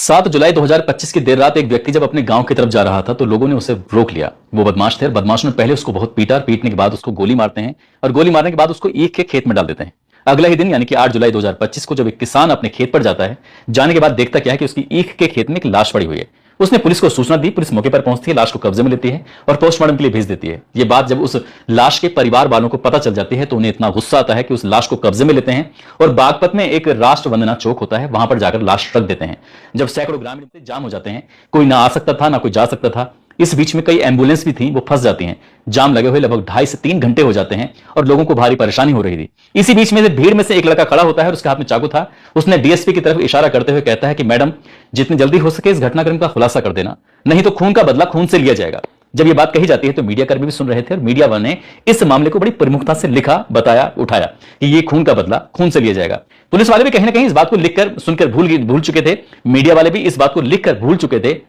7 जुलाई 2025 की देर रात एक व्यक्ति जब अपने गांव की तरफ जा रहा था तो लोगों ने उसे रोक लिया। वो बदमाश थे और बदमाशों ने पहले उसको बहुत पीटा, पीटने के बाद उसको गोली मारते हैं और गोली मारने के बाद उसको ईख के खेत में डाल देते हैं। अगला ही दिन यानी कि 8 जुलाई 2025 को जब एक किसान अपने खेत पर जाता है, जाने के बाद देखता क्या है कि उसकी ईख के खेत में एक लाश पड़ी हुई है। उसने पुलिस को सूचना दी, पुलिस मौके पर पहुंचती है, लाश को कब्जे में लेती है और पोस्टमार्टम के लिए भेज देती है। ये बात जब उस लाश के परिवार वालों को पता चल जाती है तो उन्हें इतना गुस्सा आता है कि उस लाश को कब्जे में लेते हैं और बागपत में एक राष्ट्र वंदना चौक होता है, वहां पर जाकर लाश रख देते हैं। जब सैकड़ों ग्रामीण जाम हो जाते हैं, कोई ना आ सकता था ना कोई जा सकता था। इस बीच में कई एम्बुलेंस भी थी, वो फंस जाती हैं। जाम लगे हुए लगभग 2.5 से 3 घंटे हो जाते हैं और लोगों को भारी परेशानी हो रही थी। इसी बीच में भीड़ में से एक लड़का खड़ा होता है और उसके हाथ में चाकू था। उसने डीएसपी की तरफ इशारा करते हुए कहता है कि मैडम, जितनी जल्दी हो सके इस घटनाक्रम का खुलासा कर देना, नहीं तो खून का बदला खून से लिया जाएगा। जब ये बात कही जाती है तो मीडिया कर्मी भी सुन रहे थे और मीडिया वालों ने इस मामले को बड़ी प्रमुखता से लिखा, बताया, उठाया कि ये खून का बदला खून से लिया जाएगा। पुलिस वाले भी कहीं ना कहीं इस बात को लिखकर सुनकर भूल चुके थे, मीडिया वाले भी इस बात को लिखकर भूल चुके थे,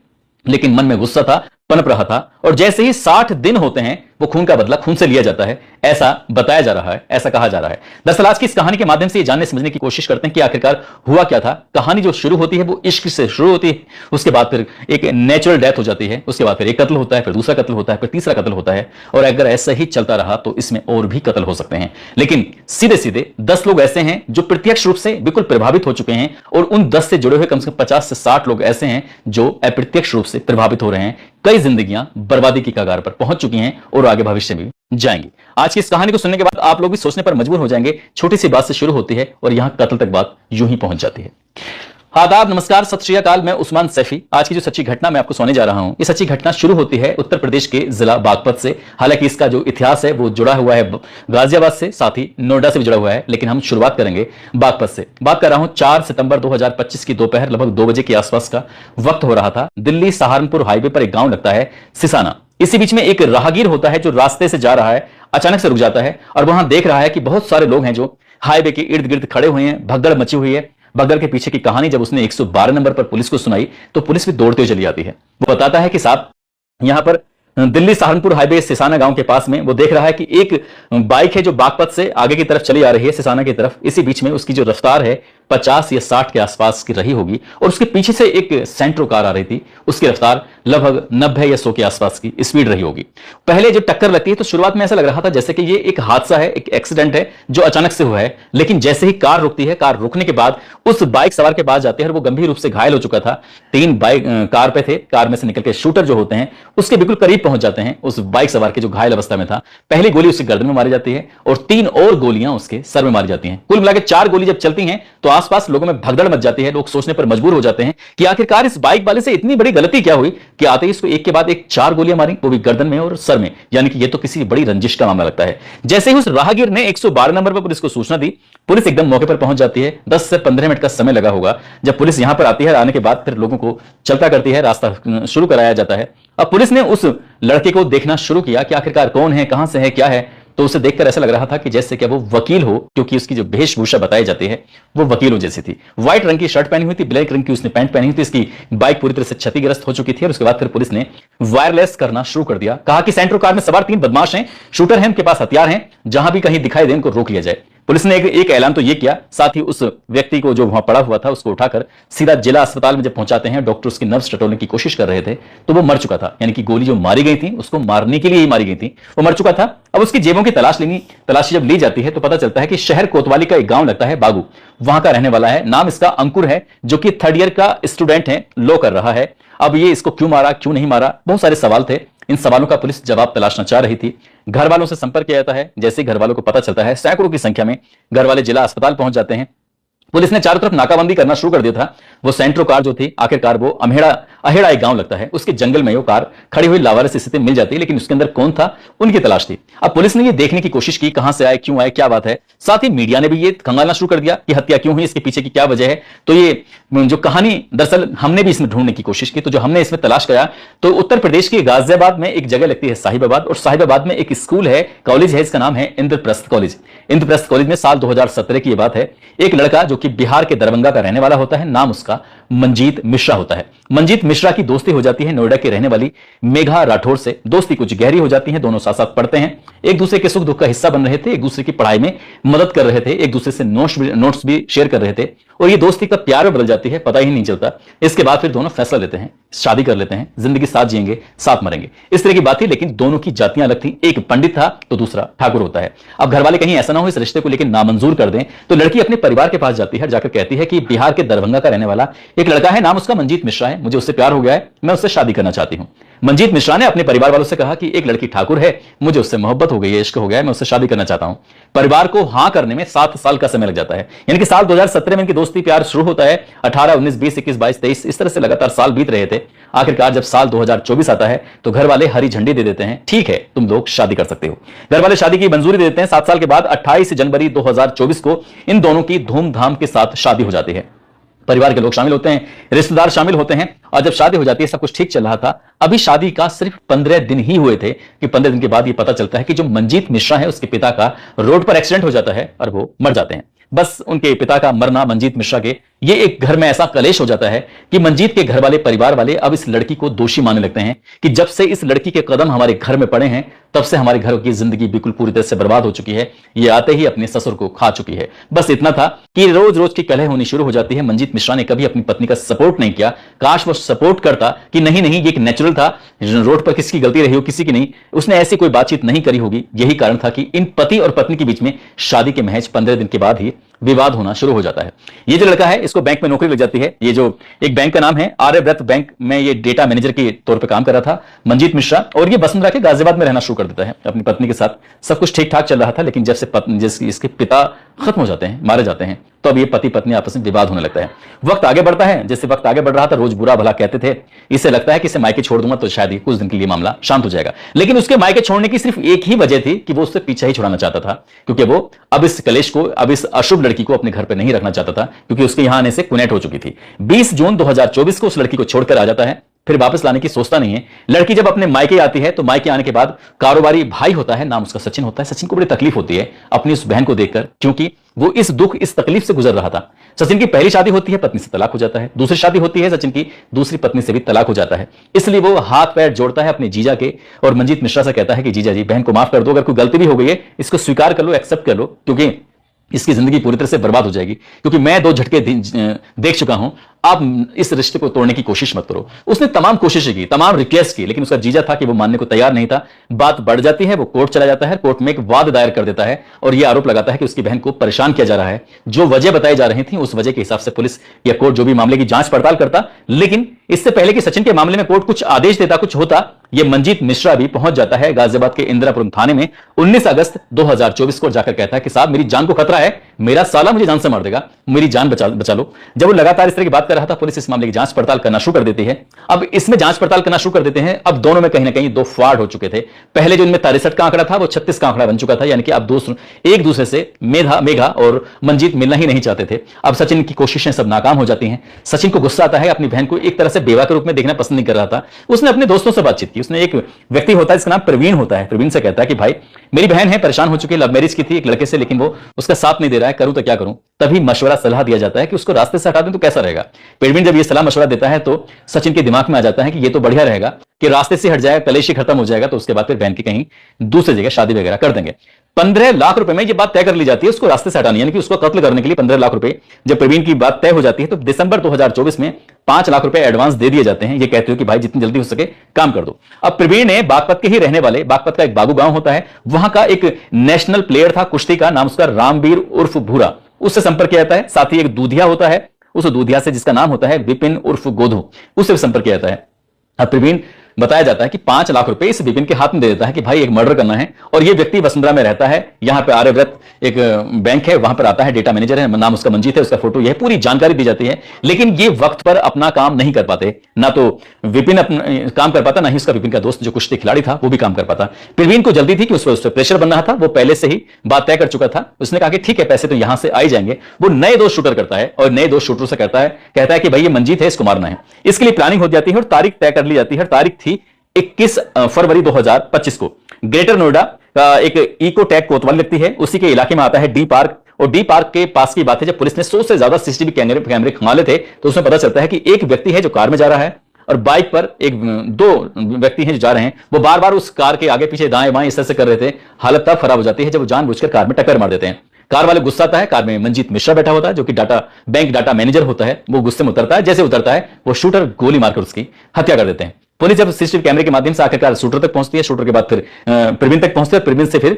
लेकिन मन में गुस्सा था, पनप रहा था। और जैसे ही 60 दिन होते हैं वो खून का बदला खून से लिया जाता है, ऐसा बताया जा रहा है, ऐसा कहा जा रहा है। दरअसल आज की इस कहानी के माध्यम से ये जानने समझने की कोशिश करते हैं कि आखिरकार हुआ क्या था। कहानी जो शुरू होती है वो इश्क से शुरू होती है, उसके बाद फिर एक नेचुरल डेथ हो जाती है, उसके बाद फिर एक कत्ल होता है, फिर दूसरा कत्ल होता है, फिर तीसरा कत्ल होता है। और अगर ऐसा ही चलता रहा तो इसमें और भी कत्ल हो सकते हैं। लेकिन सीधे सीधे 10 लोग ऐसे हैं जो प्रत्यक्ष रूप से बिल्कुल प्रभावित हो चुके हैं और उन 10 से जुड़े हुए कम से कम 50 से 60 लोग ऐसे हैं जो अप्रत्यक्ष रूप से प्रभावित हो रहे हैं। कई जिंदगियां बर्बादी की कगार पर पहुंच चुकी हैं और आगे भविष्य में भी जाएंगी। आज की इस कहानी को सुनने के बाद आप लोग भी सोचने पर मजबूर हो जाएंगे। छोटी सी बात से शुरू होती है और यहां कत्ल तक बात यूं ही पहुंच जाती है। आदाब, नमस्कार, सत श्री अकाल। मैं उस्मान सैफी। आज की जो सच्ची घटना मैं आपको सुनाने जा रहा हूं, ये सच्ची घटना शुरू होती है उत्तर प्रदेश के जिला बागपत से। हालांकि इसका जो इतिहास है वो जुड़ा हुआ है गाजियाबाद से, साथ ही नोएडा से भी जुड़ा हुआ है, लेकिन हम शुरुआत करेंगे बागपत से। बात कर रहा हूं 4 सितंबर 2025 की दोपहर लगभग 2 बजे के आसपास का वक्त हो रहा था। दिल्ली सहारनपुर हाईवे पर एक गांव लगता है सिसाना। इसी बीच में एक राहगीर होता है जो रास्ते से जा रहा है, अचानक से रुक जाता है और वहां देख रहा है कि बहुत सारे लोग हैं जो हाईवे के इर्द गिर्द खड़े हुए हैं, भगदड़ मची हुई है। भगदड़ के पीछे की कहानी जब उसने 112 नंबर पर पुलिस को सुनाई तो पुलिस भी दौड़ते हुए चली आती है। वो बताता है कि साहब, यहां पर दिल्ली सहारनपुर हाईवे सिसाना गांव के पास में वो देख रहा है कि एक बाइक है जो बागपत से आगे की तरफ चली आ रही है सिसाना की तरफ। इसी बीच में उसकी जो रफ्तार है 50 या 60 के आसपास की रही होगी और उसके पीछे से एक सेंट्रो कार आ रही थी, उसकी रफ्तार लगभग 90 या 100 के आसपास की स्पीड रही होगी। पहले जब टक्कर लगती है तो शुरुआत में ऐसा लग रहा था जैसे कि ये एक हादसा है, एक एक्सीडेंट है जो अचानक से हुआ है। लेकिन जैसे ही कार रुकती है, कार रुकने के बाद उस बाइक सवार के पास जाते हैं और वो गंभीर रूप से घायल हो चुका था। 3 बाइक कार पे थे, कार में से निकल के शूटर जो होते हैं उसके बिल्कुल करीब पहुंच जाते हैं उस बाइक सवार के जो घायल अवस्था में था। पहली गोली उसकी गर्दन में मारी जाती है और 3 और गोलियां उसके सर में मारी जाती हैं। कुल मिलाकर 4 गोली जब चलती हैं तो आसपास लोगों में भगदड़ मच जाती है। लोग सोचने पर मजबूर हो जाते हैं कि आखिरकार इस बाइक वाले से इतनी बड़ी गलती क्या हुई कि आते ही इसको एक के बाद एक 4 गोलियां मारी, वो भी गर्दन में और सर में। यानी कि ये तो किसी बड़ी रंजिश का मामला लगता है। जैसे ही उस राहगीर ने 112 नंबर पर पुलिस को सूचना दी, पुलिस एकदम मौके पर पहुंच जाती है। 10 से 15 मिनट का समय लगा होगा। जब पुलिस यहां पर आती है, आने के बाद फिर लोगों को चलता करती है, रास्ता शुरू कराया जाता है। अब पुलिस ने उस लड़के को देखना शुरू किया कि आखिरकार कौन है, कहां से है, क्या है। तो उसे देखकर ऐसा लग रहा था कि जैसे क्या वो वकील हो, क्योंकि उसकी जो वेशभूषा बताई जाती है वो वकीलों जैसी थी। व्हाइट रंग की शर्ट पहनी हुई थी, ब्लैक रंग की उसने पैंट पहनी हुई थी। इसकी बाइक पूरी तरह से क्षतिग्रस्त हो चुकी थी और उसके बाद फिर पुलिस ने वायरलेस करना शुरू कर दिया। कहा कि सेंट्रो कार में सवार 3 बदमाश हैं, शूटर हैं, उनके पास हथियार हैं, जहां भी कहीं दिखाई दे उनको रोक लिया जाए। पुलिस ने एक ऐलान तो ये किया, साथ ही उस व्यक्ति को जो वहां पड़ा हुआ था उसको उठाकर सीधा जिला अस्पताल में जब पहुंचाते हैं, डॉक्टर उसकी नब्ज टटोलने की कोशिश कर रहे थे तो वो मर चुका था। यानी कि गोली जो मारी गई थी उसको मारने के लिए ही मारी गई थी, वो मर चुका था। अब उसकी जेबों की तलाशी जब ली जाती है तो पता चलता है कि शहर कोतवाली का एक गांव लगता है बागू, वहां का रहने वाला है। नाम इसका अंकुर है, जो कि 3rd ईयर का स्टूडेंट है, लॉ कर रहा है। अब ये इसको क्यों मारा, क्यों नहीं मारा, बहुत सारे सवाल थे। इन सवालों का पुलिस जवाब तलाशना चाह रही थी। घर वालों से संपर्क किया जाता है। जैसे ही घर वालों को पता चलता है, सैकड़ों की संख्या में घर वाले जिला अस्पताल पहुंच जाते हैं। पुलिस ने चारों तरफ नाकाबंदी करना शुरू कर दिया था। वो सेंट्रो कार जो थी, आखिरकार वो अहेड़ा एक गांव लगता है, उसके जंगल में वो कार खड़ी हुई लावारिस स्थिति में मिल जाती है। लेकिन उसके अंदर कौन था, उनकी तलाश थी। अब पुलिस ने ये देखने की कोशिश की कहां से आए, क्यों आए, क्या बात है। साथ ही मीडिया ने भी ये खंगालना शुरू कर दिया कि हत्या क्यों हुई, इसके पीछे की क्या वजह है। तो ये जो कहानी दरअसल हमने भी इसमें ढूंढने की कोशिश की। तो जो हमने इसमें तलाश किया तो उत्तर प्रदेश के गाजियाबाद में एक जगह लगती है साहिबाबाद, और साहिबाबाद में एक स्कूल है, कॉलेज है, इसका नाम है इंद्रप्रस्थ कॉलेज। इंद्रप्रस्थ कॉलेज में साल 2017 की यह बात है, एक लड़का जो कि बिहार के दरभंगा का रहने वाला होता है, नाम उसका मंजीत मिश्रा होता है। मंजीत मिश्रा की दोस्ती हो जाती है नोएडा के रहने वाली मेघा राठौर से। दोस्ती कुछ गहरी हो जाती है, दोनों साथ साथ पढ़ते हैं, एक दूसरे के सुख दुख का हिस्सा बन रहे थे, एक दूसरे की पढ़ाई में मदद कर रहे थे, एक दूसरे से नोट्स भी शेयर कर रहे थे। और ये दोस्ती कब प्यार में बदल जाती है पता ही नहीं चलता। इसके बाद फिर दोनों फैसला लेते हैं, शादी कर लेते हैं, जिंदगी साथ जिएंगे, साथ मरेंगे, इस तरह की बात थी। लेकिन दोनों की जातियां अलग थी, एक पंडित था तो दूसरा ठाकुर होता है। अब घर वाले कहीं ऐसा ना हो इस रिश्ते को लेकर नामंजूर कर दें, तो लड़की अपने परिवार के पास जाती है, जाकर कहती है कि बिहार के दरभंगा का रहने वाला एक लड़का है, नाम उसका मंजीत मिश्रा है, मुझे उससे प्यार हो गया है, मैं उससे शादी करना चाहती हूं। मंजीत मिश्रा ने अपने परिवार वालों से कहा कि एक लड़की ठाकुर है, मुझे उससे मोहब्बत हो गई है, इश्क हो गया है, मैं उससे शादी करना चाहता हूं। परिवार को हां करने में 7 साल का समय लग जाता है, यानी कि साल 2017 में इनकी दोस्ती प्यार शुरू होता है। 18, 19, 20, 21, 22, 23 इस तरह से लगातार साल बीत रहे थे। आखिरकार जब साल 2024 आता है तो घर वाले हरी झंडी दे देते हैं, ठीक है तुम लोग शादी कर सकते हो। घर वाले शादी की मंजूरी दे देते हैं। 7 साल के बाद 28 जनवरी 2024 को इन दोनों की धूमधाम के साथ शादी हो जाती है। परिवार के लोग शामिल होते हैं, रिश्तेदार शामिल होते हैं, और जब शादी हो जाती है सब कुछ ठीक चल रहा था। अभी शादी का सिर्फ 15 दिन ही हुए थे कि 15 दिन के बाद यह पता चलता है कि जो मंजीत मिश्रा है उसके पिता का रोड पर एक्सीडेंट हो जाता है और वो मर जाते हैं। बस उनके पिता का मरना मंजीत मिश्रा के ये एक घर में ऐसा कलेश हो जाता है कि मंजीत के घर वाले परिवार वाले अब इस लड़की को दोषी मानने लगते हैं कि जब से इस लड़की के कदम हमारे घर में पड़े हैं तब से हमारे घर की जिंदगी बिल्कुल पूरी तरह से बर्बाद हो चुकी है, ये आते ही अपने ससुर को खा चुकी है। बस इतना था कि रोज रोज की कलह होनी शुरू हो जाती है। मंजीत मिश्रा ने कभी अपनी पत्नी का सपोर्ट नहीं किया, काश वो सपोर्ट करता कि नहीं नहीं ये एक नेचुरल था, रोड पर किसकी गलती रही हो किसी की नहीं, उसने ऐसी कोई बातचीत नहीं करी होगी। यही कारण था कि इन पति और पत्नी के बीच में शादी के महज 15 दिन के बाद ही विवाद होना शुरू हो जाता है। ये जो लड़का है इसको बैंक में नौकरी लग जाती है। ये जो एक बैंक का नाम है आर्यव्रत बैंक में ये डेटा मैनेजर के तौर पर काम कर रहा था मंजीत मिश्रा, और ये वसुंधरा के गाजियाबाद में रहना शुरू कर देता है अपनी पत्नी के साथ। सब कुछ ठीक ठाक चल रहा था, लेकिन जब से इसके पिता खत्म हो जाते हैं, मारे जाते हैं, तो अब ये पति पत्नी आपस में विवाद होने लगता है। वक्त आगे बढ़ता है, जैसे वक्त आगे बढ़ रहा था रोज बुरा भला कहते थे, इसे लगता है कि इसे मायके छोड़ दूंगा तो शायद कुछ दिन के लिए मामला शांत हो जाएगा। लेकिन उसके मायके छोड़ने की सिर्फ एक ही वजह थी कि वो उससे पीछा ही छुड़ाना चाहता था, क्योंकि वो अब इस कलेश को, अब इस अशुभ लड़की को अपने घर पर नहीं रखना चाहता था, क्योंकि उसके यहां आने से कुनेट हो चुकी थी। 20 जून 2024 को उस लड़की को छोड़कर आ जाता है, फिर वापस लाने की सोचता नहीं है। लड़की जब अपने मायके आती है तो मायके आने के बाद कारोबारी भाई होता है, नाम उसका सचिन होता है। सचिन को बड़ी तकलीफ होती है अपनी उस बहन को देखकर, क्योंकि वो इस दुख इस तकलीफ से गुजर रहा था। सचिन की पहली शादी होती है, पत्नी से तलाक हो जाता है। दूसरी शादी होती है सचिन की, दूसरी पत्नी से भी तलाक हो जाता है। इसलिए वो हाथ पैर जोड़ता है अपने जीजा के और मंजीत मिश्रा से कहता है कि जीजा जी बहन को माफ कर दो, अगर कोई गलती भी हो गई है इसको स्वीकार कर लो, एक्सेप्ट कर लो, क्योंकि इसकी जिंदगी पूरी तरह से बर्बाद हो जाएगी, क्योंकि मैं 2 झटके देख चुका हूं, आप इस रिश्ते को तोड़ने की कोशिश मत करो। उसने तमाम कोशिशें की, तमाम रिक्वेस्ट की, लेकिन उसका जीजा था कि वो मानने को तैयार नहीं था। बात बढ़ जाती है, वो कोर्ट चला जाता है, कोर्ट में एक वाद दायर कर देता है और यह आरोप लगाता है कि उसकी बहन को परेशान किया जा रहा है। जो वजह बताई जा रही थी उस वजह के हिसाब से पुलिस या कोर्ट जो भी मामले की जांच पड़ताल करता, लेकिन इससे पहले कि सचिन के मामले में कोर्ट कुछ आदेश देता, कुछ होता, यह मंजीत मिश्रा भी पहुंच जाता है गाजियाबाद के इंदिरापुरम थाने में 19 अगस्त 2024 को जाकर कहता है कि साहब मेरी जान को खतरा है, मेरा साला मुझे जान से मार देगा, मेरी जान बचा लो। जब वो लगातार इस तरह की बात कर रहा था, पुलिस इस मामले की जांच पड़ताल करना शुरू कर देती है। अब इसमें जांच पड़ताल करना शुरू कर देते हैं। अब दोनों में कहीं ना कहीं 2 फाड़ हो चुके थे। पहले जो इनमें 63 का आंकड़ा था वो 36 का आंकड़ा बन चुका था, यानी कि अब एक दूसरे से मेघा और मंजीत मिलना ही नहीं चाहते थे। अब सचिन की कोशिशें सब नाकाम हो जाती हैं। सचिन को गुस्सा आता है, अपनी बहन को एक तरह से बेवा के रूप में देखना पसंद नहीं कर रहा था। उसने अपने दोस्तों से बातचीत की। उसने एक व्यक्ति होता है जिसका नाम प्रवीण होता है, प्रवीण से कहता है कि भाई मेरी बहन है, परेशान हो चुकी है, लव मैरिज की थी एक लड़के से, लेकिन वो उसका साथ नहीं दे रहा है, करूं तो क्या करूं। तभी मशवरा सलाह दिया जाता है कि उसको रास्ते से हटा दें तो कैसा रहेगा। प्रवीण जब ये सलाह मशवरा देता है तो सचिन के दिमाग में आ जाता है कि ये तो बढ़िया रहेगा कि रास्ते से हट जाएगा, कलेश ही खत्म हो जाएगा, तो उसके बाद फिर बहन की कहीं दूसरी जगह शादी वगैरह कर देंगे। 15 लाख रुपए में ये बात तय कर ली जाती है उसको रास्ते से हटानी, यानी कि उसको कत्ल करने के लिए 15 लाख रुपए जब प्रवीण की बात तय हो जाती है तो दिसंबर 2024 में 5 लाख रुपए एडवांस दे दिए जाते हैं। ये कहते हो कि भाई जितनी जल्दी हो सके काम कर दो। अब प्रवीण ने बागपत के ही रहने वाले, बागपत का एक बाबू गांव होता है, वहां का एक नेशनल प्लेयर था कुश्ती का, नाम उसका रामवीर उर्फ भूरा, उससे संपर्क किया जाता है। साथ ही एक दूधिया होता है, उस दूधिया से जिसका नाम होता है विपिन उर्फ गोधू, उससे संपर्क किया जाता है। अब प्रवीण बताया जाता है कि 5 लाख रुपए इस विपिन के हाथ में दे देता है कि भाई एक मर्डर करना है, और ये व्यक्ति वसुंधरा में रहता है, यहां पे आर्यव्रत एक बैंक है, वहां पर आता है, डेटा मैनेजर है, नाम उसका मंजीत है, उसका फोटो, यह पूरी जानकारी दी जाती है। लेकिन ये वक्त पर अपना काम नहीं कर पाते, ना तो विपिन अपना काम कर पाता, ना ही उसका विपिन का दोस्त जो कुश्ती खिलाड़ी था वो भी काम कर पाता। प्रवीण को जल्दी थी कि उस पर प्रेशर बन रहा था, वो पहले से ही बात तय कर चुका था। उसने कहा कि ठीक है पैसे तो यहां से आ ही जाएंगे। वो नए दोस्त शूटर करता है और नए दोस्त शूटर से कहता है कि भाई ये मंजीत है, इसको मारना है। इसके लिए प्लानिंग हो जाती है और तारीख तय कर ली जाती है। तारीख थी 21 फरवरी 2025 को। ग्रेटर नोएडा का एक इको टैग कोतवाली लगती है, उसी के इलाके में आता है डी पार्क, और डी पार्क के पास की बात है जब पुलिस ने 100 से ज्यादा सीसीटीवी कैमरे खंगाले थे तो उसमें पता चलता है कि एक व्यक्ति है जो कार में जा रहा है और बाइक पर 2 व्यक्ति हैं जो जा रहे हैं। वो बार बार उस कार के आगे पीछे दाएं बाएं इस तरह से कर रहे थे। हालत तब खराब हो जाती है जब वो जानबूझकर कार में टक्कर मार देते हैं। कार वाले गुस्सा आता है, कार में मंजीत मिश्रा बैठा होता है जो कि बैंक डाटा मैनेजर होता है। वो गुस्से में उतरता है, जैसे उतरता है वो शूटर गोली मारकर उसकी हत्या कर देते हैं। पुलिस जब सीसीटीवी कैमरे के माध्यम से आखिरकार शूटर तक पहुंचती है, शूटर के बाद फिर प्रवीण तक पहुंचती है, प्रवीण से फिर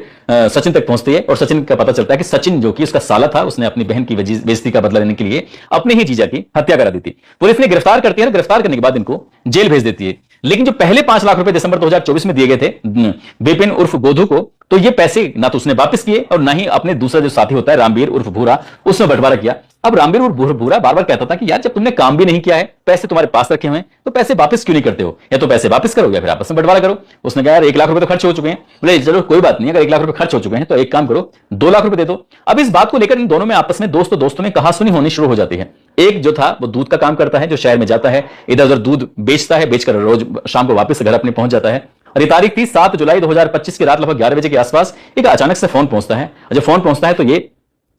सचिन तक पहुंचती है और सचिन का पता चलता है कि सचिन जो कि उसका साला था, उसने अपनी बहन की बेइज्जती का बदला लेने के लिए अपने ही जीजा की हत्या करा दी थी। पुलिस ने गिरफ्तार करती है, गिरफ्तार करने के बाद इनको जेल भेज देती है। लेकिन जो पहले 5 लाख रुपए दिसंबर 2024 में दिए गए थे विपिन उर्फ गोधू को, तो ये पैसे ना तो उसने वापस किए और ना ही अपने दूसरा जो साथी होता है रामवीर उर्फ भूरा, उसमें बंटवारा किया। अब रामवीर उर्फ भूरा बार बार कहता था कि यार जब तुमने काम भी नहीं किया है, पैसे तुम्हारे पास रखे हुए हैं, तो पैसे वापस क्यों नहीं करते हो? या तो पैसे वापस करो या फिर आपस में बंटवारा करो। उसने कहा यार 1 लाख रुपए तो खर्च हो चुके हैं। बोले चलो कोई बात नहीं, अगर 1 लाख रुपए खर्च हो चुके हैं तो एक काम करो 2 लाख रुपए दे दो। अब इस बात को लेकर इन दोनों में आपस में दोस्तों में कहासुनी होनी शुरू हो जाती है। एक जो था वो दूध का काम करता है, जो शहर में जाता है, इधर उधर दूध बेचता है, बेचकर रोज शाम को वापस घर अपने पहुंच जाता है। और ये तारीख थी 7 जुलाई 2025 की रात लगभग 11 बजे के आसपास एक अचानक से फोन पहुंचता है। जब फोन पहुंचता है तो ये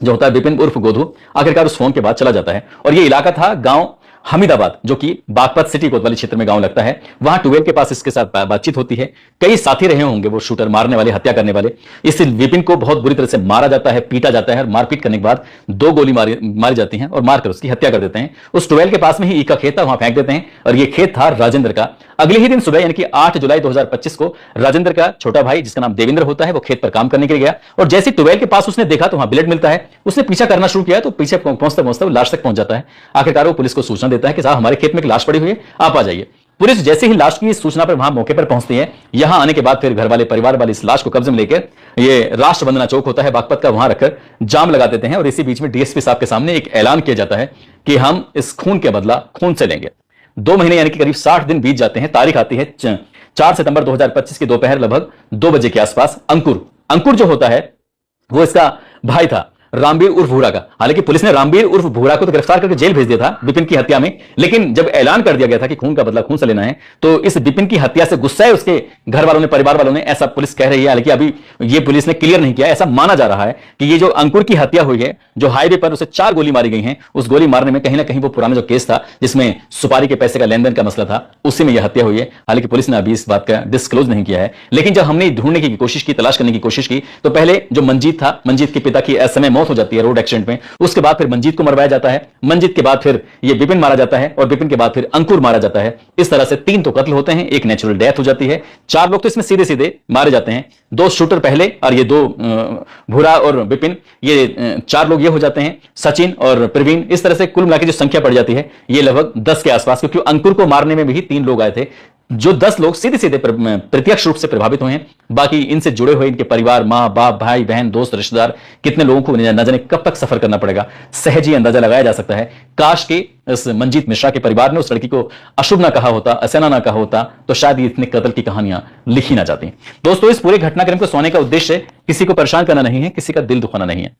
जो होता है विपिन उर्फ गोधू आखिरकार उस फोन के बाद चला जाता है। और ये इलाका था गांव हमीदाबाद, जो कि बागपत सिटी कोतवाली क्षेत्र में गांव लगता है। वहां ट्यूबवेल के पास इसके साथ बातचीत होती है। कई साथी रहे होंगे वो शूटर, मारने वाले, हत्या करने वाले। इस विपिन को बहुत बुरी तरह से मारा जाता है, पीटा जाता है और मारपीट करने के बाद 2 गोली मारी जाती हैं और मारकर उसकी हत्या कर देते हैं। उस ट्यूबवेल के पास में ही ईख का खेत था, वहां फेंक देते हैं और ये खेत था राजेंद्र का। अगले ही दिन सुबह यानी कि 8 जुलाई 2025 को राजेंद्र का छोटा भाई जिसका नाम देवेंद्र होता है वो खेत पर काम करने के लिए गया और जैसे ट्यूबवेल के पास उसने देखा तो वहां ब्लेड मिलता है। उसने पीछा करना शुरू किया तो पीछे पहुंचते पहुंचते वो लाश तक पहुंच जाता है। आखिरकार वो पुलिस को सूचना देता है कि साहब हमारे खेत में एक लाश पड़ी हुई है, आप आ जाइए। पुलिस जैसे ही लाश की सूचना पर वहां मौके पर पहुंचती है। यहां आने के बाद फिर घर वाले, परिवार वाले इस लाश को कब्जे में लेकर ये राष्ट्र वंदना चौक होता है बागपत का, वहां रखकर जाम लगा देते हैं। और इसी बीच में डीएसपी साहब के सामने एक ऐलान किया जाता है कि हम इस खून के बदला खून से लेंगे। 2 महीने यानी कि करीब 60 दिन बीत जाते हैं। तारीख आती है 4 सितंबर 2025 की दोपहर लगभग 2 बजे के आसपास। अंकुर जो होता है वो इसका भाई था रामवीर उर्फ भूरा का। हालांकि पुलिस ने रामवीर उर्फ भूरा को तो गिरफ्तार करके जेल भेज दिया था विपिन की हत्या में, लेकिन जब ऐलान कर दिया गया था कि खून का बदला खून से लेना है तो इस विपिन की हत्या से गुस्सा है उसके घर वालों ने, परिवार वालों ने, ऐसा पुलिस कह रही है। हालांकि अभी ये पुलिस ने क्लियर नहीं किया। ऐसा माना जा रहा है कि ये जो अंकुर की हत्या हुई है, जो हाईवे पर उसे 4 गोली मारी गई हैं, उस गोली मारने में कहीं ना कहीं वो पुराना जो केस था जिसमें सुपारी के पैसे का लेन देन का मसला था, उसी में यह हत्या हुई है। हालांकि पुलिस ने अभी इस बात का डिस्क्लोज नहीं किया है। लेकिन जब हमने ढूंढने की कोशिश की, तलाश करने की कोशिश की, तो पहले जो मंजीत था, मंजीत के पिता की असमय मौत हो जाती है रोड एक्सीडेंट में। उसके बाद फिर मंजीत को मरवाया जाता है, मंजीत के बाद फिर ये विपिन मारा जाता है और विपिन के बाद फिर अंकुर मारा जाता है। इस तरह से 3 तो कत्ल होते हैं, एक नेचुरल डेथ हो जाती है। 4 लोग तो इसमें सीधे सीधे मारे जाते हैं, 2 शूटर पहले और ये 2 भूरा और विपिन, ये 4 लोग ये हो जाते हैं, सचिन और प्रवीण। इस तरह से कुल मिलाकर जो संख्या पड़ जाती है ये लगभग 10 के आसपास, क्योंकि अंकुर को मारने में भी 3 लोग आए थे। जो 10 लोग सीधे सीधे प्रत्यक्ष रूप से प्रभावित हुए हैं। बाकी इनसे जुड़े हुए इनके परिवार, मां बाप, भाई बहन, दोस्त, रिश्तेदार, कितने लोगों को न जाने कब तक सफर करना पड़ेगा, सहज ही अंदाजा लगाया जा सकता है। काश के इस मंजीत मिश्रा के परिवार ने उस लड़की को अशुभ ना कहा होता, असना ना कहा होता, तो शायद इतने कत्ल की कहानियां लिखी ना जाती। दोस्तों, इस पूरे घटनाक्रम को सुनाने का उद्देश्य किसी को परेशान करना नहीं है, किसी का दिल दुखाना नहीं है।